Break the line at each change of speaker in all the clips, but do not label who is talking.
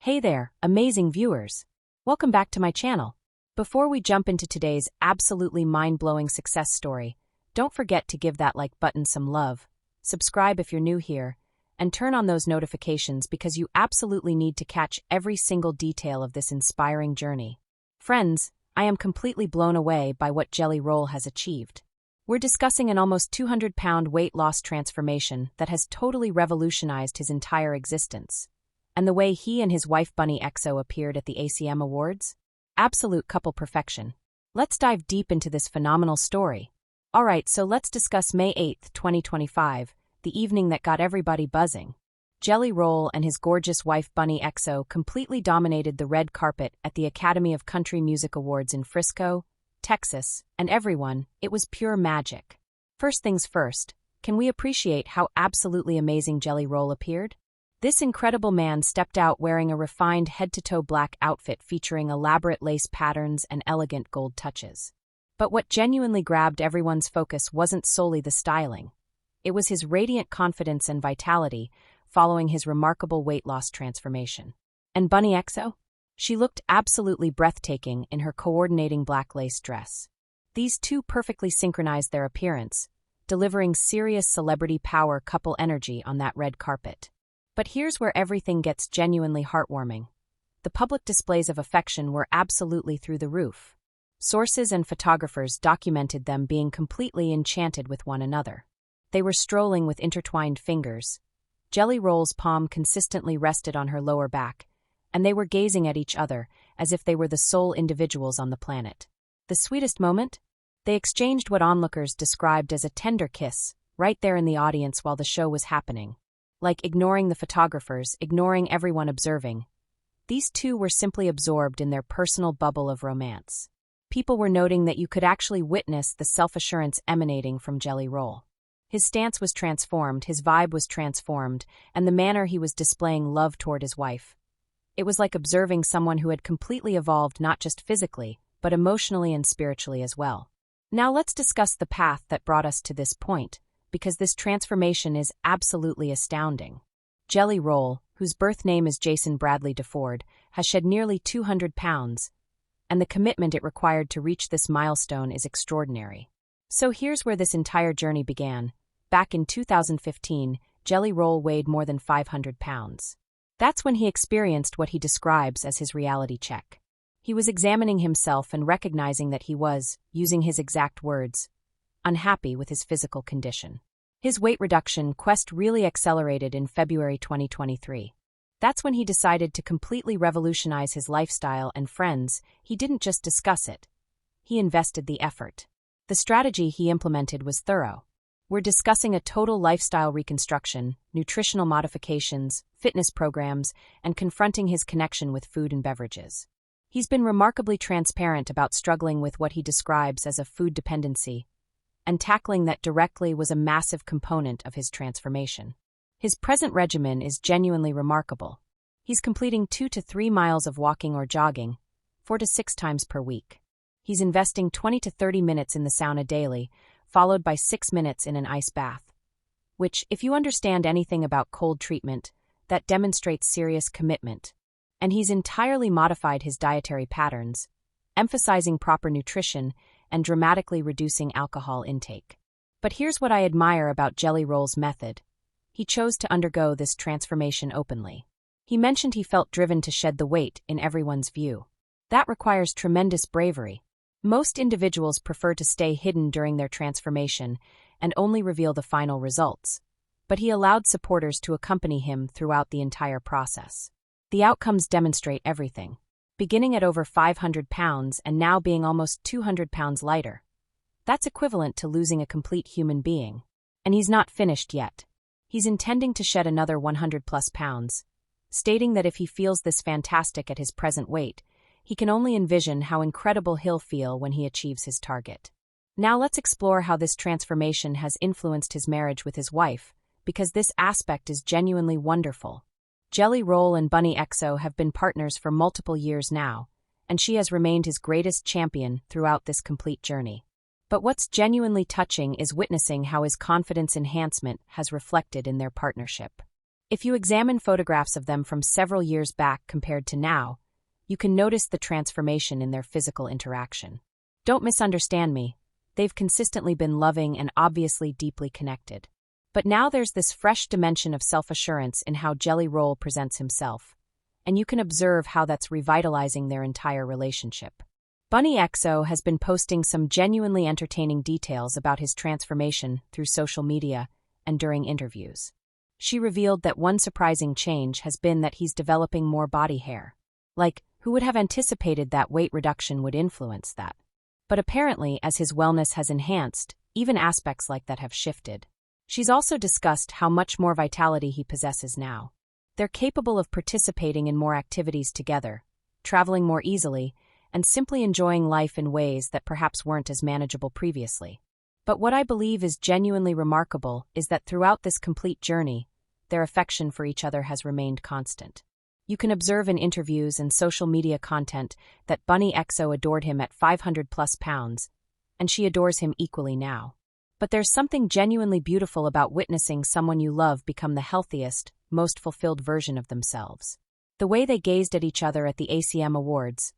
Hey there, amazing viewers! Welcome back to my channel. Before we jump into today's absolutely mind-blowing success story, don't forget to give that like button some love, subscribe if you're new here, and turn on those notifications because you absolutely need to catch every single detail of this inspiring journey. Friends, I am completely blown away by what Jelly Roll has achieved. We're discussing an almost 200-pound weight loss transformation that has totally revolutionized his entire existence. And the way he and his wife Bunnie appeared at the ACM Awards? Absolute couple perfection. Let's dive deep into this phenomenal story. Alright, so let's discuss May 8, 2025, the evening that got everybody buzzing. Jelly Roll and his gorgeous wife Bunnie completely dominated the red carpet at the Academy of Country Music Awards in Frisco, Texas, and everyone, it was pure magic. First things first, can we appreciate how absolutely amazing Jelly Roll appeared? This incredible man stepped out wearing a refined head-to-toe black outfit featuring elaborate lace patterns and elegant gold touches. But what genuinely grabbed everyone's focus wasn't solely the styling. It was his radiant confidence and vitality following his remarkable weight loss transformation. And Bunnie? She looked absolutely breathtaking in her coordinating black lace dress. These two perfectly synchronized their appearance, delivering serious celebrity power couple energy on that red carpet. But here's where everything gets genuinely heartwarming. The public displays of affection were absolutely through the roof. Sources and photographers documented them being completely enchanted with one another. They were strolling with intertwined fingers. Jelly Roll's palm consistently rested on her lower back, and they were gazing at each other as if they were the sole individuals on the planet. The sweetest moment? They exchanged what onlookers described as a tender kiss, right there in the audience while the show was happening. Like ignoring the photographers, ignoring everyone observing. These two were simply absorbed in their personal bubble of romance. People were noting that you could actually witness the self-assurance emanating from Jelly Roll. His stance was transformed, his vibe was transformed, and the manner he was displaying love toward his wife. It was like observing someone who had completely evolved not just physically, but emotionally and spiritually as well. Now let's discuss the path that brought us to this point, because this transformation is absolutely astounding. Jelly Roll, whose birth name is Jason Bradley DeFord, has shed nearly 200 pounds, and the commitment it required to reach this milestone is extraordinary. So here's where this entire journey began. Back in 2015, Jelly Roll weighed more than 500 pounds. That's when he experienced what he describes as his reality check. He was examining himself and recognizing that he was, using his exact words, unhappy with his physical condition. His weight reduction quest really accelerated in February 2023. That's when he decided to completely revolutionize his lifestyle and friends. He didn't just discuss it. He invested the effort. The strategy he implemented was thorough. We're discussing a total lifestyle reconstruction, nutritional modifications, fitness programs, and confronting his connection with food and beverages. He's been remarkably transparent about struggling with what he describes as a food dependency, and tackling that directly was a massive component of his transformation. His present regimen is genuinely remarkable. He's completing 2 to 3 miles of walking or jogging, 4 to 6 times per week. He's investing 20 to 30 minutes in the sauna daily, followed by 6 minutes in an ice bath. Which, if you understand anything about cold treatment, that demonstrates serious commitment. And he's entirely modified his dietary patterns, emphasizing proper nutrition and dramatically reducing alcohol intake. But here's what I admire about Jelly Roll's method. He chose to undergo this transformation openly. He mentioned he felt driven to shed the weight in everyone's view. That requires tremendous bravery. Most individuals prefer to stay hidden during their transformation and only reveal the final results. But he allowed supporters to accompany him throughout the entire process. The outcomes demonstrate everything. Beginning at over 500 pounds and now being almost 200 pounds lighter. That's equivalent to losing a complete human being. And he's not finished yet. He's intending to shed another 100 plus pounds, stating that if he feels this fantastic at his present weight, he can only envision how incredible he'll feel when he achieves his target. Now let's explore how this transformation has influenced his marriage with his wife, because this aspect is genuinely wonderful. Jelly Roll and Bunnie have been partners for multiple years now, and she has remained his greatest champion throughout this complete journey. But what's genuinely touching is witnessing how his confidence enhancement has reflected in their partnership. If you examine photographs of them from several years back compared to now, you can notice the transformation in their physical interaction. Don't misunderstand me. They've consistently been loving and obviously deeply connected. But now there's this fresh dimension of self-assurance in how Jelly Roll presents himself, and you can observe how that's revitalizing their entire relationship. Bunnie XO has been posting some genuinely entertaining details about his transformation through social media and during interviews. She revealed that one surprising change has been that he's developing more body hair. Like, who would have anticipated that weight reduction would influence that? But apparently, as his wellness has enhanced, even aspects like that have shifted. She's also discussed how much more vitality he possesses now. They're capable of participating in more activities together, traveling more easily, and simply enjoying life in ways that perhaps weren't as manageable previously. But what I believe is genuinely remarkable is that throughout this complete journey, their affection for each other has remained constant. You can observe in interviews and social media content that Bunnie XO adored him at 500+ pounds, and she adores him equally now. But there's something genuinely beautiful about witnessing someone you love become the healthiest, most fulfilled version of themselves. The way they gazed at each other at the ACM Awards,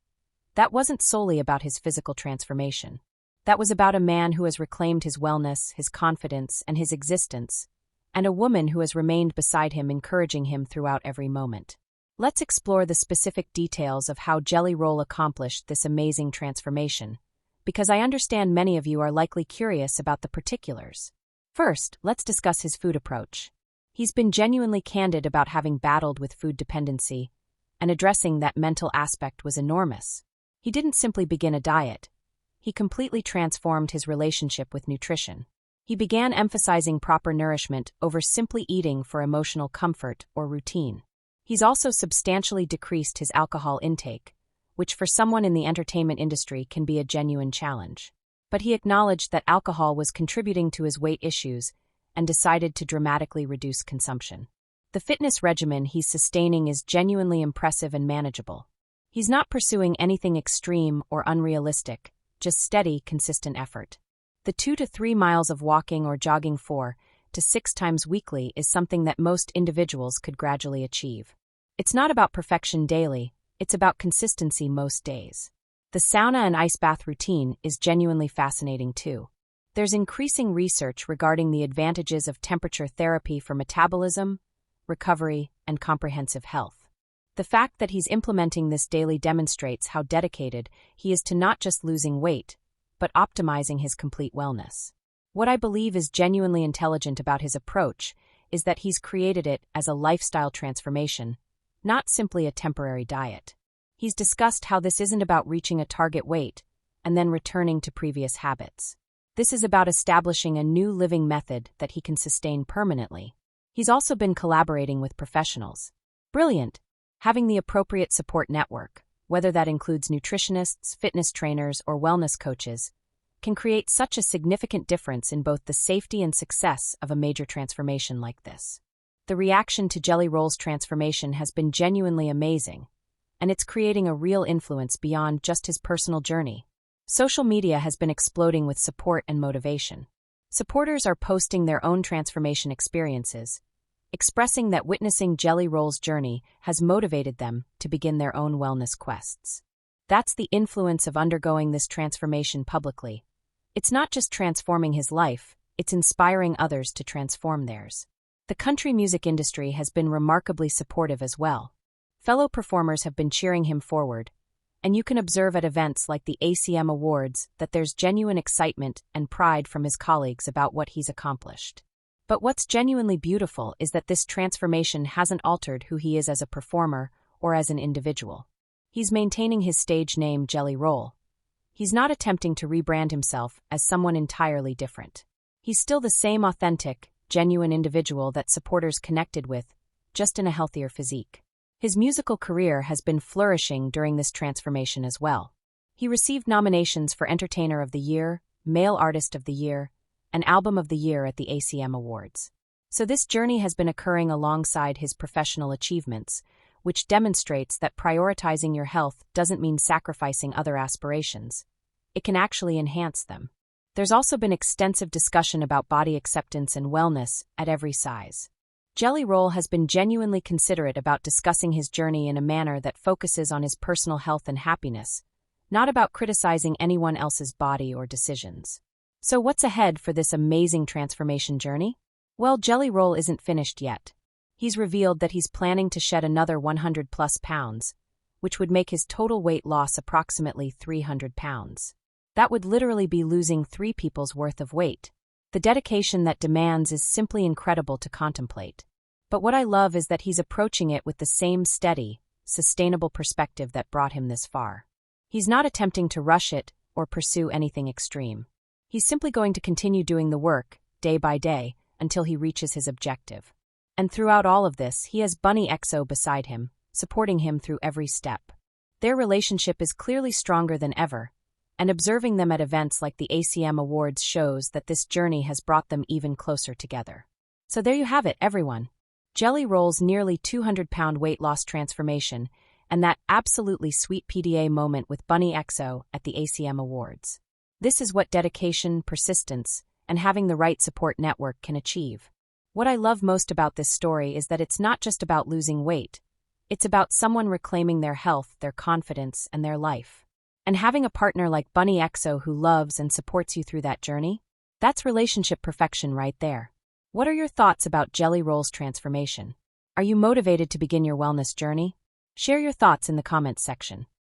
that wasn't solely about his physical transformation. That was about a man who has reclaimed his wellness, his confidence, and his existence, and a woman who has remained beside him, encouraging him throughout every moment. Let's explore the specific details of how Jelly Roll accomplished this amazing transformation, because I understand many of you are likely curious about the particulars. First, let's discuss his food approach. He's been genuinely candid about having battled with food dependency, and addressing that mental aspect was enormous. He didn't simply begin a diet. He completely transformed his relationship with nutrition. He began emphasizing proper nourishment over simply eating for emotional comfort or routine. He's also substantially decreased his alcohol intake, which for someone in the entertainment industry can be a genuine challenge. But he acknowledged that alcohol was contributing to his weight issues and decided to dramatically reduce consumption. The fitness regimen he's sustaining is genuinely impressive and manageable. He's not pursuing anything extreme or unrealistic, just steady, consistent effort. The 2 to 3 miles of walking or jogging 4 to 6 times weekly is something that most individuals could gradually achieve. It's not about perfection daily, it's about consistency most days. The sauna and ice bath routine is genuinely fascinating too. There's increasing research regarding the advantages of temperature therapy for metabolism, recovery, and comprehensive health. The fact that he's implementing this daily demonstrates how dedicated he is to not just losing weight, but optimizing his complete wellness. What I believe is genuinely intelligent about his approach is that he's created it as a lifestyle transformation, not simply a temporary diet. He's discussed how this isn't about reaching a target weight and then returning to previous habits. This is about establishing a new living method that he can sustain permanently. He's also been collaborating with professionals. Brilliant! Having the appropriate support network, whether that includes nutritionists, fitness trainers, or wellness coaches, can create such a significant difference in both the safety and success of a major transformation like this. The reaction to Jelly Roll's transformation has been genuinely amazing, and it's creating a real influence beyond just his personal journey. Social media has been exploding with support and motivation. Supporters are posting their own transformation experiences, expressing that witnessing Jelly Roll's journey has motivated them to begin their own wellness quests. That's the influence of undergoing this transformation publicly. It's not just transforming his life, it's inspiring others to transform theirs. The country music industry has been remarkably supportive as well. Fellow performers have been cheering him forward, and you can observe at events like the ACM Awards that there's genuine excitement and pride from his colleagues about what he's accomplished. But what's genuinely beautiful is that this transformation hasn't altered who he is as a performer or as an individual. He's maintaining his stage name Jelly Roll. He's not attempting to rebrand himself as someone entirely different. He's still the same authentic, genuine individual that supporters connected with, just in a healthier physique. His musical career has been flourishing during this transformation as well. He received nominations for Entertainer of the Year, Male Artist of the Year, and Album of the Year at the ACM Awards. So this journey has been occurring alongside his professional achievements, which demonstrates that prioritizing your health doesn't mean sacrificing other aspirations. It can actually enhance them. There's also been extensive discussion about body acceptance and wellness at every size. Jelly Roll has been genuinely considerate about discussing his journey in a manner that focuses on his personal health and happiness, not about criticizing anyone else's body or decisions. So what's ahead for this amazing transformation journey? Well, Jelly Roll isn't finished yet. He's revealed that he's planning to shed another 100+ pounds, which would make his total weight loss approximately 300 pounds. That would literally be losing 3 people's worth of weight. The dedication that demands is simply incredible to contemplate. But what I love is that he's approaching it with the same steady, sustainable perspective that brought him this far. He's not attempting to rush it or pursue anything extreme. He's simply going to continue doing the work, day by day, until he reaches his objective. And throughout all of this, he has Bunnie XO beside him, supporting him through every step. Their relationship is clearly stronger than ever, and observing them at events like the ACM Awards shows that this journey has brought them even closer together. So there you have it, everyone. Jelly Roll's nearly 200-pound weight loss transformation, and that absolutely sweet PDA moment with Bunnie XO at the ACM Awards. This is what dedication, persistence, and having the right support network can achieve. What I love most about this story is that it's not just about losing weight. It's about someone reclaiming their health, their confidence, and their life. And having a partner like Bunnie XO who loves and supports you through that journey? That's relationship perfection right there. What are your thoughts about Jelly Roll's transformation? Are you motivated to begin your wellness journey? Share your thoughts in the comments section.